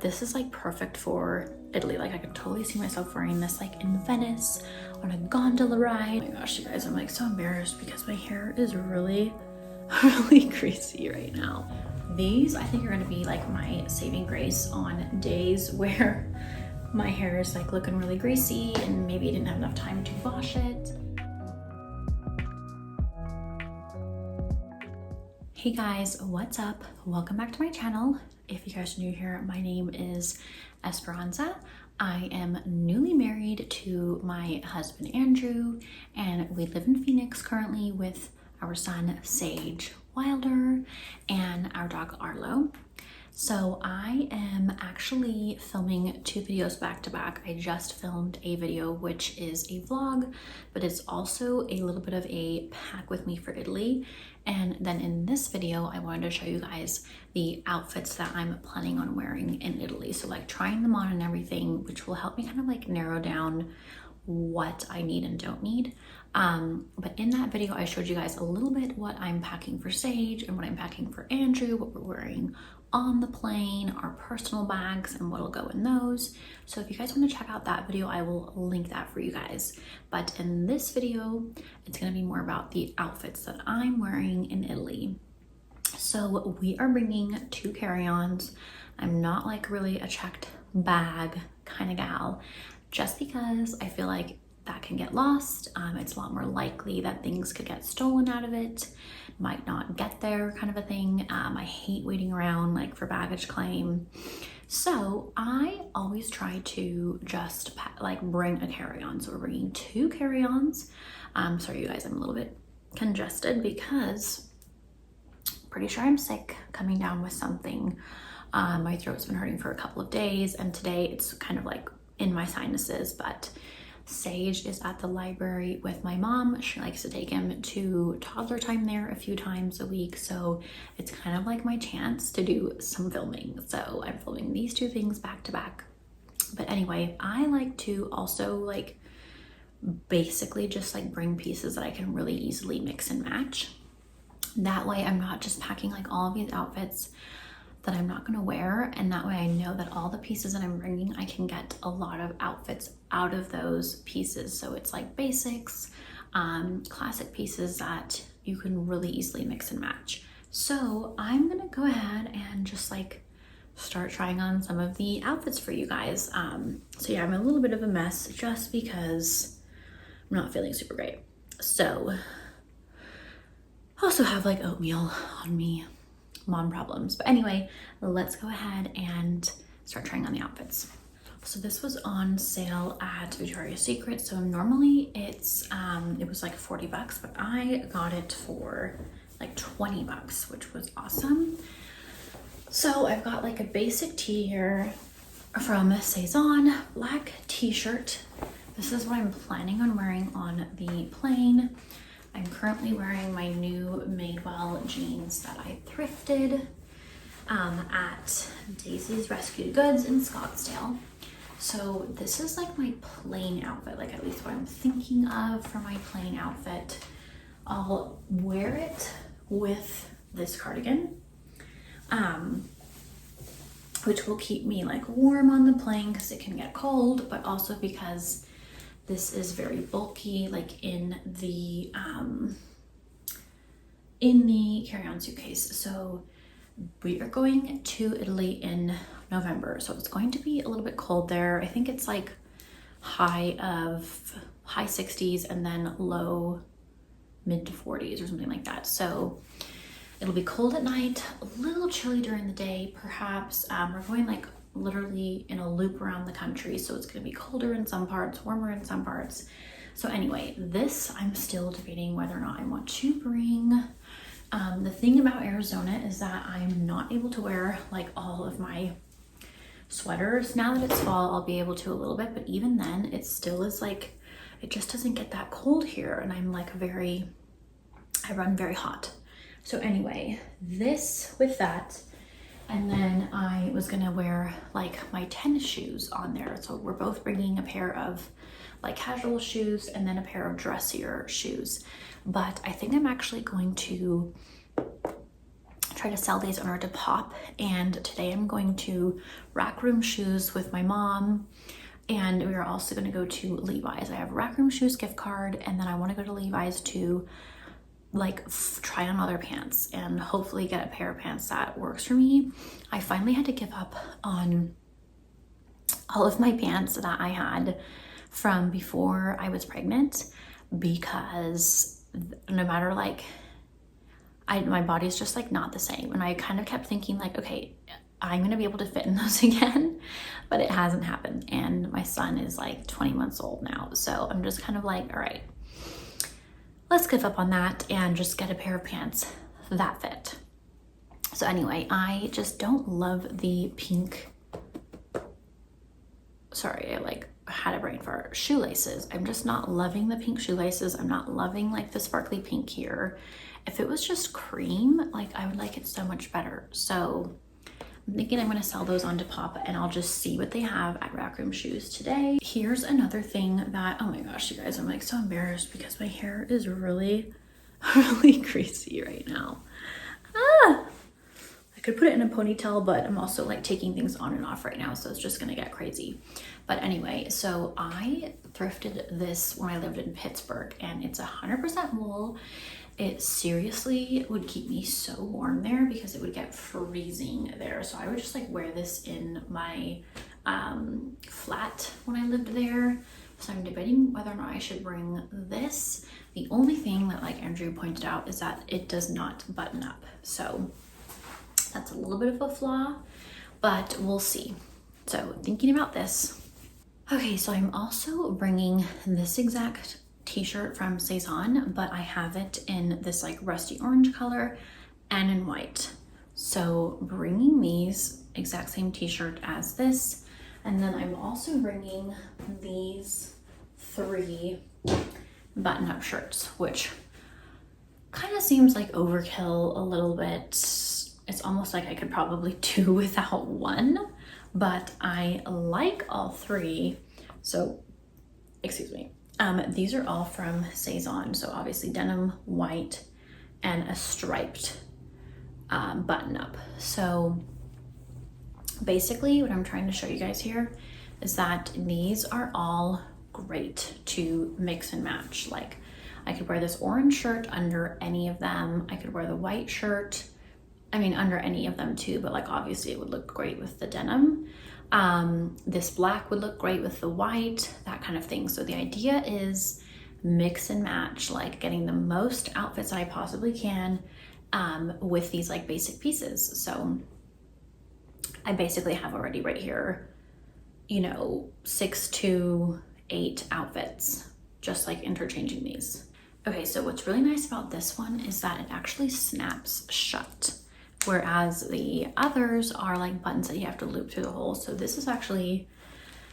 this is like perfect for Italy. Like I could totally see myself wearing this like in Venice on a gondola ride. Oh my gosh, you guys, I'm like so embarrassed because my hair is really greasy right now. These I think are gonna be like my saving grace on days where my hair is like looking really greasy and maybe I didn't have enough time to wash it. Hey guys, what's up? Welcome back to my channel. If you guys are new here, my name is Esperanza. I am newly married to my husband Andrew, and we live in Phoenix currently with our son Sage Wilder and our dog Arlo. So I am actually filming 2 videos back to back. I just filmed a video which is a vlog, but it's also a little bit of a pack with me for Italy. And then in this video, I wanted to show you guys the outfits that I'm planning on wearing in Italy. So like trying them on and everything, which will help me kind of like narrow down what I need and don't need. But in that video, I showed you guys a little bit what I'm packing for Sage and what I'm packing for Andrew, what we're wearing on the plane, our personal bags, and what'll go in those. So if you guys want to check out that video, I will link that for you guys. But in this video, it's going to be more about the outfits that I'm wearing in Italy. So we are bringing 2 carry-ons. I'm not like really a checked bag kind of gal, just because I feel like that can get lost. It's a lot more likely that things could get stolen out of it, might not get there kind of a thing. I hate waiting around like for baggage claim. So I always try to just like bring a carry-on. So we're bringing 2 carry-ons. Sorry you guys, I'm a little bit congested because I'm pretty sure I'm sick, coming down with something. My throat's been hurting for a couple of days, and today it's kind of like in my sinuses, but Sage is at the library with my mom. She likes to take him to toddler time there a few times a week, so it's kind of like my chance to do some filming. So I'm filming these 2 things back to back. But anyway, I like to also like basically just like bring pieces that I can really easily mix and match. That way I'm not just packing like all of these outfits that I'm not gonna wear, and that way I know that all the pieces that I'm bringing, I can get a lot of outfits out of those pieces. So it's like basics, classic pieces that you can really easily mix and match. So I'm gonna go ahead and just like start trying on some of the outfits for you guys. So yeah, I'm a little bit of a mess just because I'm not feeling super great. So I also have like oatmeal on me. Mom problems. But anyway, let's go ahead and start trying on the outfits. So this was on sale at Victoria's Secret. So normally it's it was like 40 bucks, but I got it for like 20 bucks, which was awesome. So I've got like a basic tee here from Sezane, black t-shirt. This is what I'm planning on wearing on the plane. I'm currently wearing my new Madewell jeans that I thrifted at Daisy's Rescued Goods in Scottsdale. So this is like my plain outfit, like at least what I'm thinking of for my plain outfit. I'll wear it with this cardigan, which will keep me like warm on the plane because it can get cold, but also because this is very bulky, like in the carry-on suitcase. So we are going to Italy in November, so it's going to be a little bit cold there. I think it's like high 60s and then low mid to 40s or something like that. So it'll be cold at night, a little chilly during the day, perhaps. We're going like literally in a loop around the country, so it's going to be colder in some parts, warmer in some parts. So anyway, this I'm still debating whether or not I want to bring. The thing about Arizona is that I'm not able to wear like all of my sweaters. Now that it's fall, I'll be able to a little bit, but even then it still is like, it just doesn't get that cold here, and I'm like I run very hot. So anyway, this with that. And then I was gonna wear like my tennis shoes on there. So we're both bringing a pair of like casual shoes and then a pair of dressier shoes. But I think I'm actually going to try to sell these on our Depop. And today I'm going to Rack Room Shoes with my mom. And we are also going to go to Levi's. I have Rack Room Shoes gift card, and then I want to go to Levi's to like try on other pants and hopefully get a pair of pants that works for me. I finally had to give up on all of my pants that I had from before I was pregnant, because no matter like, my body's just like not the same. And I kind of kept thinking like, okay, I'm gonna be able to fit in those again, but it hasn't happened. And my son is like 20 months old now. So I'm just kind of like, all right, let's give up on that and just get a pair of pants that fit. So anyway, I just don't love the pink, sorry, I like had a brain fart, shoelaces. I'm just not loving the pink shoelaces. I'm not loving like the sparkly pink here. If it was just cream, like I would like it so much better. So I'm thinking I'm gonna sell those on Depop, and I'll just see what they have at Rack Room Shoes today. Here's another thing that, oh my gosh, you guys, I'm like so embarrassed because my hair is really, really greasy right now. I could put it in a ponytail, but I'm also like taking things on and off right now, so it's just gonna get crazy. But anyway, so I thrifted this when I lived in Pittsburgh, and it's 100% wool. It seriously would keep me so warm there because it would get freezing there. So I would just like wear this in my flat when I lived there. So I'm debating whether or not I should bring this. The only thing that like Andrew pointed out is that it does not button up. So that's a little bit of a flaw, but we'll see. So thinking about this. Okay, so I'm also bringing this exact t-shirt from Sezane, but I have it in this like rusty orange color and in white. So bringing these exact same t-shirt as this, and then I'm also bringing these 3 button-up shirts, which kind of seems like overkill a little bit. It's almost like I could probably do without one, but I like all 3. So, excuse me. These are all from Sezane. So obviously denim, white, and a striped button up. So basically what I'm trying to show you guys here is that these are all great to mix and match. Like I could wear this orange shirt under any of them. I could wear the white shirt, I mean under any of them too, but like obviously it would look great with the denim. This black would look great with the white, that kind of thing. So the idea is mix and match, like getting the most outfits that I possibly can with these like basic pieces. So I basically have already right here, you know, 6 to 8 outfits, just like interchanging these. Okay, so what's really nice about this one is that it actually snaps shut, whereas the others are like buttons that you have to loop through the hole. So this is actually,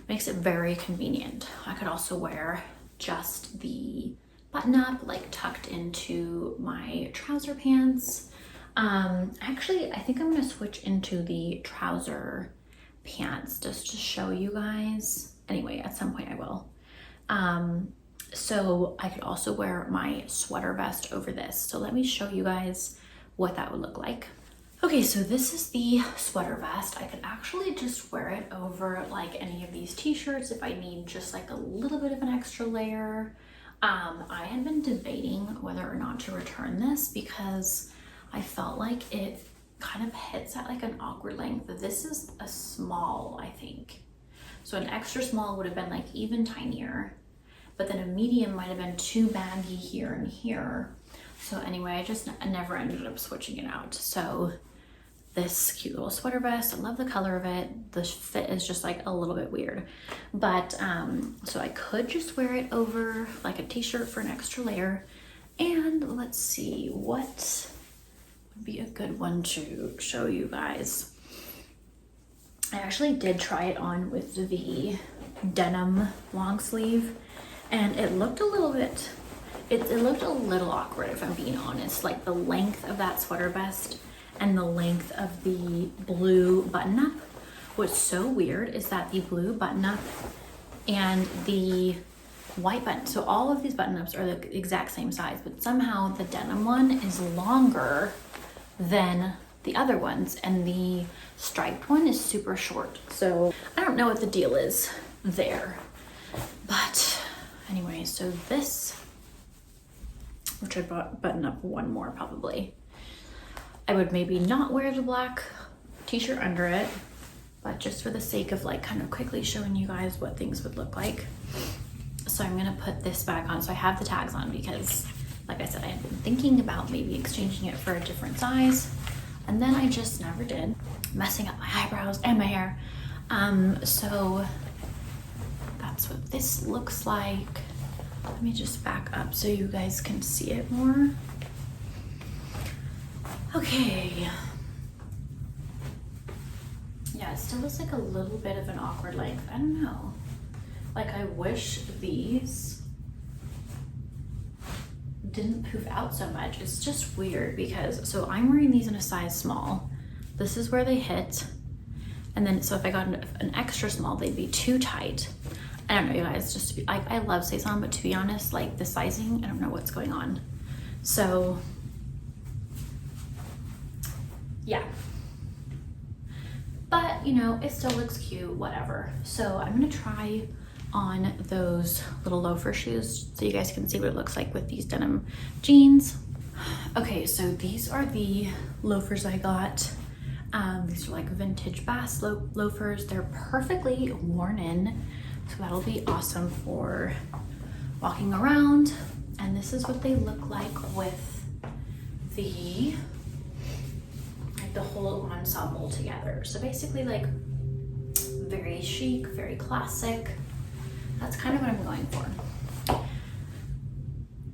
makes it very convenient. I could also wear just the button up like tucked into my trouser pants. Actually, I think I'm gonna switch into the trouser pants just to show you guys. Anyway, at some point I will. So I could also wear my sweater vest over this. So let me show you guys what that would look like. Okay, so this is the sweater vest. I could actually just wear it over like any of these t-shirts if I need just like a little bit of an extra layer. I had been debating whether or not to return this because I felt like it kind of hits at like an awkward length. This is a small, I think. So an extra small would have been like even tinier, but then a medium might have been too baggy here and here. So anyway, I never ended up switching it out. So this cute little sweater vest, I love the color of it. The fit is just like a little bit weird. But so I could just wear it over like a t-shirt for an extra layer. And let's see, what would be a good one to show you guys. I actually did try it on with the denim long sleeve, and it looked a little bit, it looked a little awkward if I'm being honest. Like the length of that sweater vest and the length of the blue button up. What's so weird is that the blue button up and the white button, so all of these button ups are the exact same size, but somehow the denim one is longer than the other ones, and the striped one is super short. So I don't know what the deal is there. But anyway, so this, which I button up one more probably. I would maybe not wear the black t-shirt under it, but just for the sake of like kind of quickly showing you guys what things would look like. So I'm gonna put this back on. So I have the tags on because, like I said, I had been thinking about maybe exchanging it for a different size, and then I just never did, messing up my eyebrows and my hair. So that's what this looks like. Let me just back up so you guys can see it more. Okay. Yeah, it still looks like a little bit of an awkward length. I don't know. Like, I wish these didn't poof out so much. It's just weird because, so I'm wearing these in a size small. This is where they hit. And then, so if I got an extra small, they'd be too tight. I don't know, you guys, just, I love Sezane, but to be honest, like the sizing, I don't know what's going on. So, yeah. But, you know, it still looks cute, whatever. So I'm gonna try on those little loafer shoes so you guys can see what it looks like with these denim jeans. Okay, so these are the loafers I got. These are like vintage Bass loafers. They're perfectly worn in, so that'll be awesome for walking around. And this is what they look like with the whole ensemble together. So basically like very chic, very classic. That's kind of what I'm going for.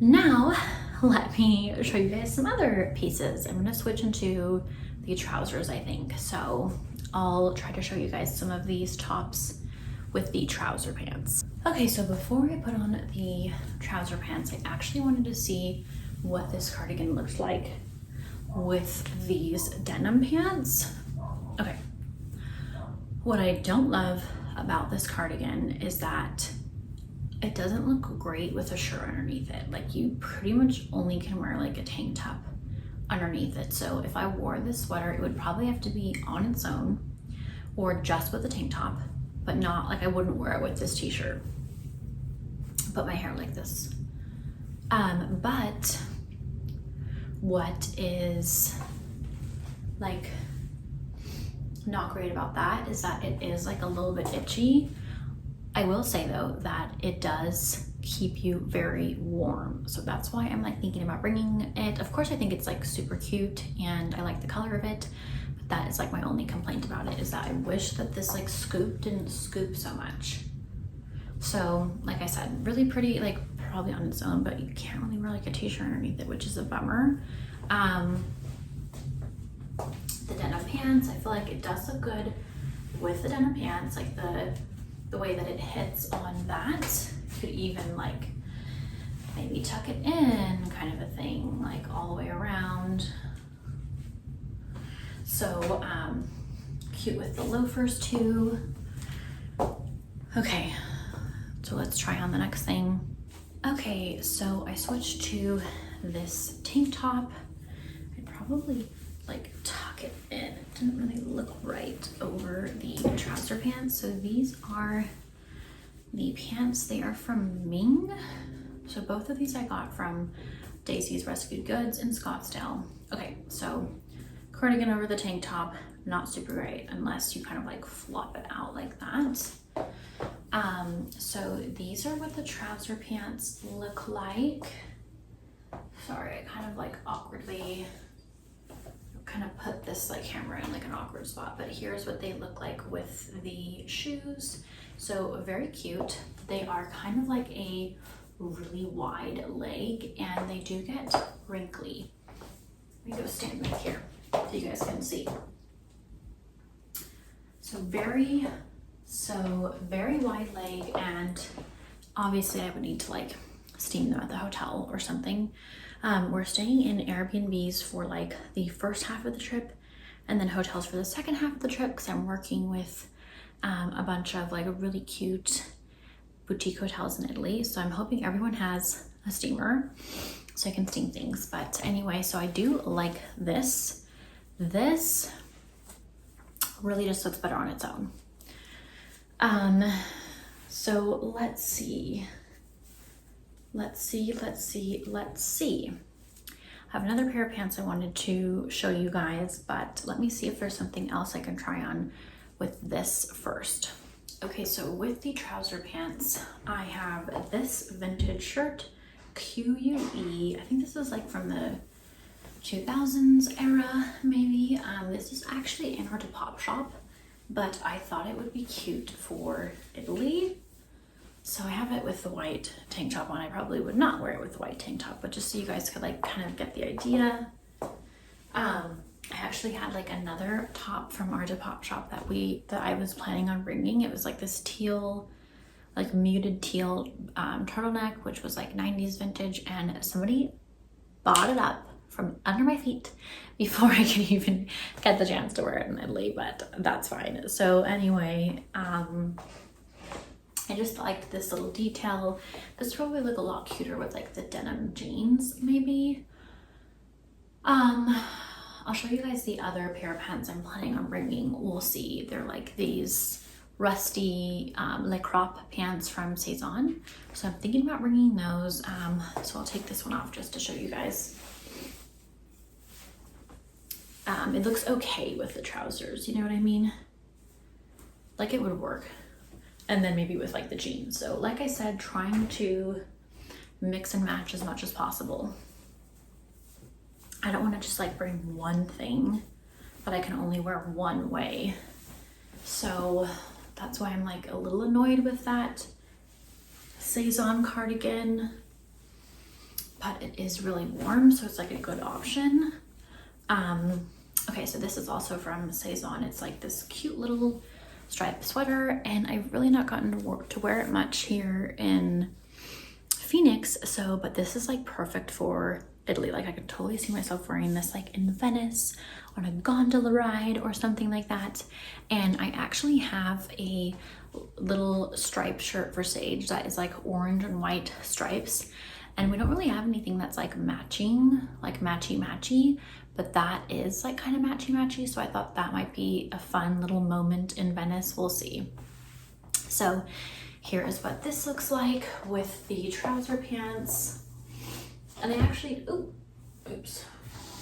Now, let me show you guys some other pieces. I'm gonna switch into the trousers, I think. So I'll try to show you guys some of these tops with the trouser pants. Okay, so before I put on the trouser pants, I actually wanted to see what this cardigan looks like with these denim pants. Okay, what I don't love about this cardigan is that it doesn't look great with a shirt underneath it. Like, you pretty much only can wear like a tank top underneath it. So if I wore this sweater, it would probably have to be on its own or just with a tank top, but not like, I wouldn't wear it with this t-shirt, put my hair like this. But what is like not great about that is that it is like a little bit itchy. I will say though that it does keep you very warm, so that's why I'm like thinking about bringing it. Of course, I think it's like super cute and I like the color of it, but that is like my only complaint about it, is that I wish that this like scoop didn't scoop so much. So like I said, really pretty, like probably on its own, but you can't really wear like a t-shirt underneath it, which is a bummer. The denim pants, I feel like it does look good with the denim pants, like the way that it hits on that. You could even like maybe tuck it in, kind of a thing, like all the way around. So cute with the loafers too. Okay, so let's try on the next thing. Okay, so I switched to this tank top. I'd probably like tuck it in. It didn't really look right over the trouser pants. So these are the pants. They are from Ming. So both of these I got from Daisy's Rescued Goods in Scottsdale. Okay, so cardigan over the tank top, not super great unless you kind of like flop it out like that. So these are what the trouser pants look like. Sorry, I kind of like awkwardly kind of put this like camera in like an awkward spot, but here's what they look like with the shoes. So very cute. They are kind of like a really wide leg and they do get wrinkly. Let me go stand right here so you guys can see. So very wide leg, and obviously I would need to like steam them at the hotel or something. We're staying in Airbnbs for like the first half of the trip and then hotels for the second half of the trip, because I'm working with a bunch of like really cute boutique hotels in Italy. So I'm hoping everyone has a steamer so I can steam things. But anyway, so I do like this this really just looks better on its own. So let's see. I have another pair of pants I wanted to show you guys, but let me see if there's something else I can try on with this first. Okay, so with the trouser pants, I have this vintage shirt, QUE. I think this is like from the 2000s era, maybe. This is actually in our Depop shop, but I thought it would be cute for Italy. So I have it with the white tank top on. I probably would not wear it with the white tank top, but just so you guys could like kind of get the idea. I actually had like another top from our Depop shop that I was planning on bringing. It was like this teal, like muted teal turtleneck, which was like 90s vintage, and somebody bought it up from under my feet before I could even get the chance to wear it in Italy, but that's fine. So anyway, I just liked this little detail. This probably look a lot cuter with like the denim jeans, maybe. I'll show you guys the other pair of pants I'm planning on bringing. We'll see. They're like these rusty Le Crop pants from Sezane. So I'm thinking about bringing those. So I'll take this one off just to show you guys. It looks okay with the trousers, you know what I mean? Like it would work. And then maybe with like the jeans. So like I said, trying to mix and match as much as possible. I don't want to just like bring one thing that I can only wear one way. So that's why I'm like a little annoyed with that Sezane cardigan. But it is really warm, so it's like a good option. Okay, so this is also from Sezane. It's like this cute little striped sweater, and I've really not gotten to wear it much here in Phoenix. So, but this is like perfect for Italy. Like I could totally see myself wearing this like in Venice on a gondola ride or something like that. And I actually have a little striped shirt for Sage that is like orange and white stripes. And we don't really have anything that's like matching, like matchy-matchy, but that is like kind of matchy-matchy. So I thought that might be a fun little moment in Venice. We'll see. So here is what this looks like with the trouser pants. And I actually, oops,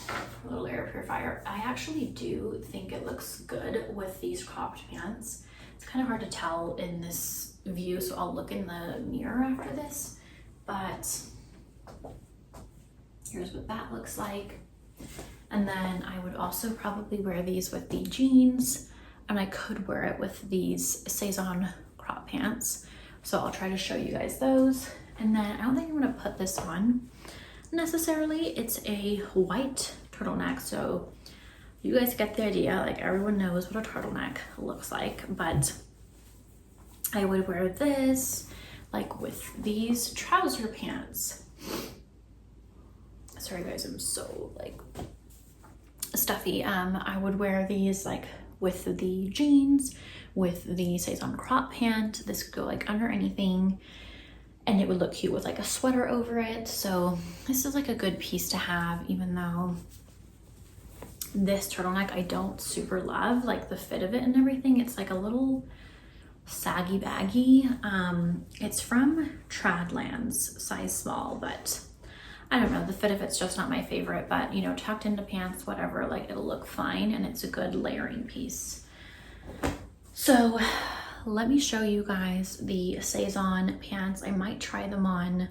a little air purifier. I actually do think it looks good with these cropped pants. It's kind of hard to tell in this view, so I'll look in the mirror after this, but here's what that looks like. And then I would also probably wear these with the jeans, and I could wear it with these Sezane crop pants. So I'll try to show you guys those. And then I don't think I'm gonna put this on necessarily. It's a white turtleneck, so you guys get the idea. Like everyone knows what a turtleneck looks like, but I would wear this like with these trouser pants. Sorry guys, I'm so like stuffy. I would wear these like with the jeans, with the Sezane crop pant. This could go like under anything, and it would look cute with like a sweater over it. So this is like a good piece to have, even though this turtleneck I don't super love, like the fit of it and everything. It's like a little saggy baggy. It's from Tradlands, size small, but I don't know, the fit of it's just not my favorite, but you know, tucked into pants, whatever, like it'll look fine, and it's a good layering piece. So let me show you guys the Sezane pants. I might try them on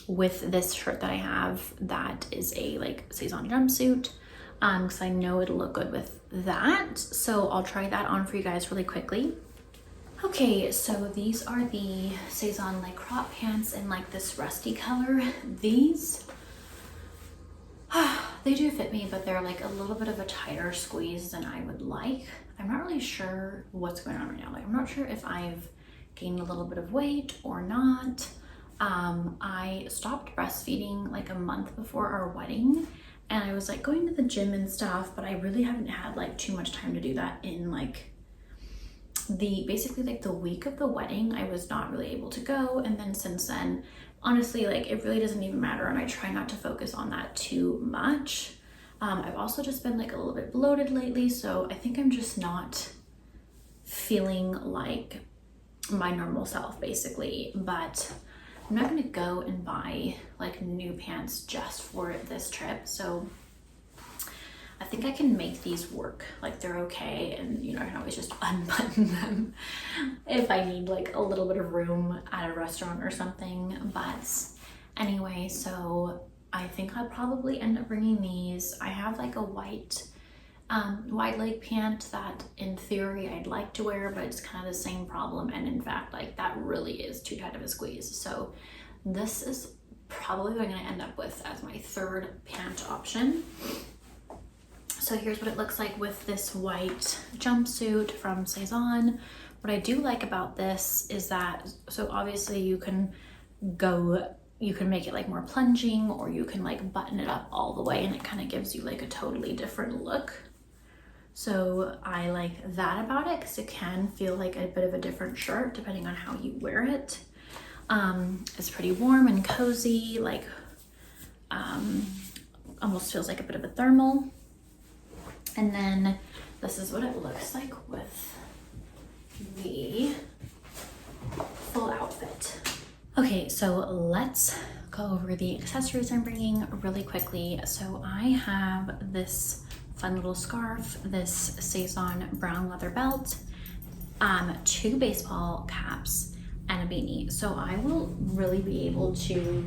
with this shirt that I have that is a like Sezane jumpsuit, because I know it'll look good with that. So I'll try that on for you guys really quickly. Okay, so these are the Sezane like crop pants in like this rusty color. These, they do fit me, but they're like a little bit of a tighter squeeze than I would like. I'm not really sure what's going on right now. Like I'm not sure if I've gained a little bit of weight or not. I stopped breastfeeding like a month before our wedding, and I was like going to the gym and stuff, but I really haven't had like too much time to do that in like basically like the week of the wedding. I was not really able to go, and then since then, honestly, like it really doesn't even matter, and I try not to focus on that too much. I've also just been like a little bit bloated lately, so I think I'm just not feeling like my normal self basically. But I'm not gonna go and buy like new pants just for this trip, so I think I can make these work. Like they're okay, and you know, I can always just unbutton them if I need like a little bit of room at a restaurant or something. But anyway, so I think I'll probably end up bringing these. I have like a white wide leg pant that in theory I'd like to wear, but it's kind of the same problem, and in fact like that really is too tight of a squeeze. So this is probably what I'm going to end up with as my third pant option. So here's what it looks like with this white jumpsuit from Sezane. What I do like about this is that, so obviously you can make it like more plunging, or you can like button it up all the way, and it kind of gives you like a totally different look. So I like that about it, because it can feel like a bit of a different shirt depending on how you wear it. It's pretty warm and cozy, like almost feels like a bit of a thermal. And then this is what it looks like with the full outfit. Okay, so let's go over the accessories I'm bringing really quickly. So I have this fun little scarf, this Sezane brown leather belt, 2 baseball caps, and a beanie. So I will really be able to,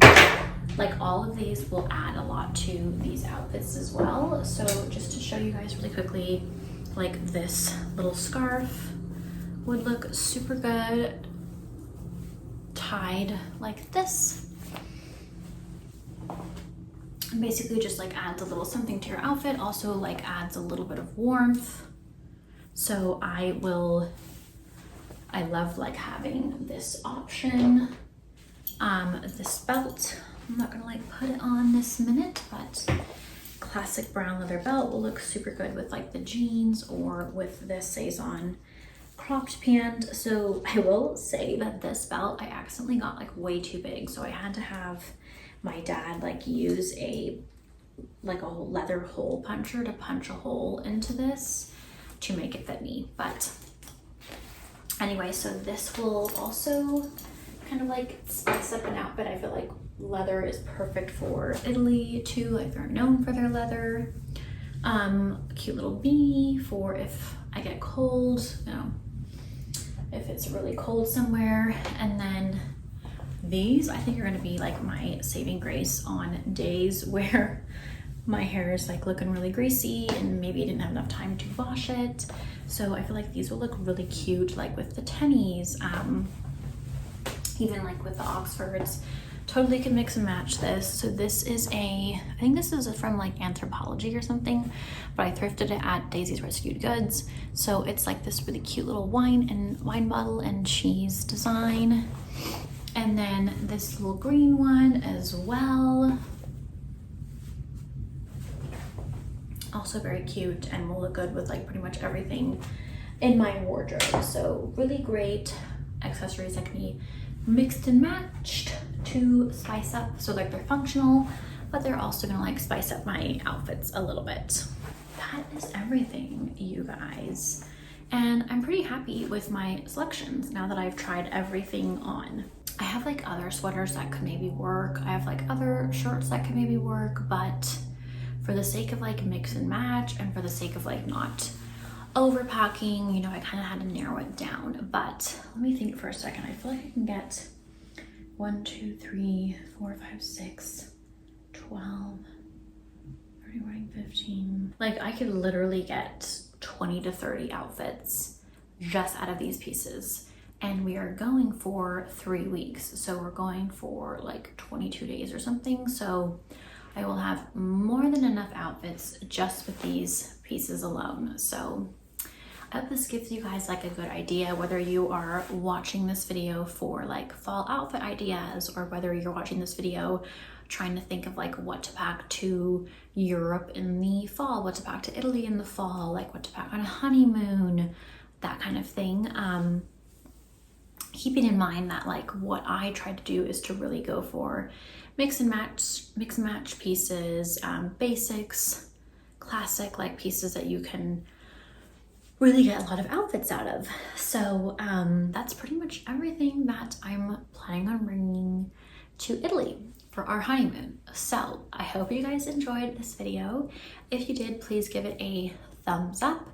like, all of these will add a lot to these outfits as well. So just to show you guys really quickly, like this little scarf would look super good tied like this. And basically just like adds a little something to your outfit, also like adds a little bit of warmth. So I love like having this option. This belt, I'm not gonna like put it on this minute, but classic brown leather belt will look super good with like the jeans or with this Sezane cropped pant. So I will say that this belt I accidentally got like way too big, so I had to have my dad like use a leather hole puncher to punch a hole into this to make it fit me. But anyway, so this will also kind of like spice up an outfit. I feel like leather is perfect for Italy too, like they're known for their leather. Cute little beanie for if I get cold, you know, if it's really cold somewhere. And then these I think are gonna be like my saving grace on days where my hair is like looking really greasy and maybe I didn't have enough time to wash it. So I feel like these will look really cute, like with the tennies, even like with the Oxfords. Totally can mix and match this. So this is I think this is from like Anthropology or something, but I thrifted it at Daisy's Rescued Goods. So it's like this really cute little wine bottle and cheese design. And then this little green one as well. Also very cute and will look good with like pretty much everything in my wardrobe. So really great accessories that can be mixed and matched to spice up. So like they're functional, but they're also gonna like spice up my outfits a little bit. That is everything, you guys. And I'm pretty happy with my selections now that I've tried everything on. I have like other sweaters that could maybe work. I have like other shirts that could maybe work, but for the sake of like mix and match and for the sake of like not overpacking, you know, I kind of had to narrow it down. But let me think for a second. I feel like I can get 1, 2, 3, 4, 5, 6, 12, 31, 15. Like I could literally get 20 to 30 outfits just out of these pieces. And we are going for 3 weeks. So we're going for like 22 days or something. So I will have more than enough outfits just with these pieces alone. So I hope this gives you guys like a good idea, whether you are watching this video for like fall outfit ideas or whether you're watching this video trying to think of like what to pack to Europe in the fall, what to pack to Italy in the fall, like what to pack on a honeymoon, that kind of thing. Keeping in mind that like what I try to do is to really go for mix and match pieces, basics, classic like pieces that you can really get a lot of outfits out of. So that's pretty much everything that I'm planning on bringing to Italy for our honeymoon. So I hope you guys enjoyed this video. If you did, please give it a thumbs up.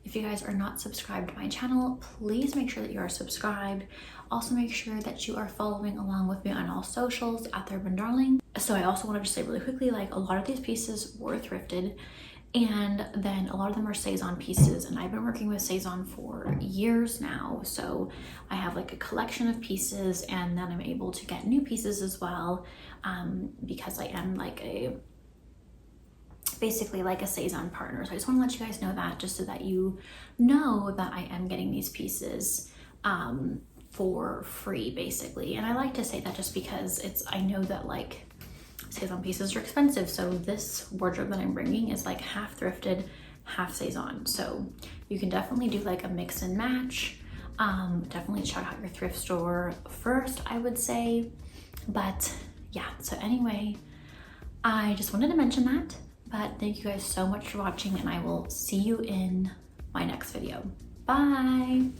If you guys are not subscribed to my channel, please make sure that you are subscribed. Also make sure that you are following along with me on all socials at Urban Darling. So I also want to just say really quickly, like a lot of these pieces were thrifted, and then a lot of them are Sezane pieces, and I've been working with Sezane for years now. So I have like a collection of pieces, and then I'm able to get new pieces as well, because I am like basically like a Sezane partner. So I just want to let you guys know that, just so that you know that I am getting these pieces for free basically. And I like to say that just because I know that like Sezane pieces are expensive. So this wardrobe that I'm bringing is like half thrifted, half Sezane. So you can definitely do like a mix and match. Definitely check out your thrift store first, I would say. But yeah, so anyway, I just wanted to mention that. But thank you guys so much for watching, and I will see you in my next video. Bye!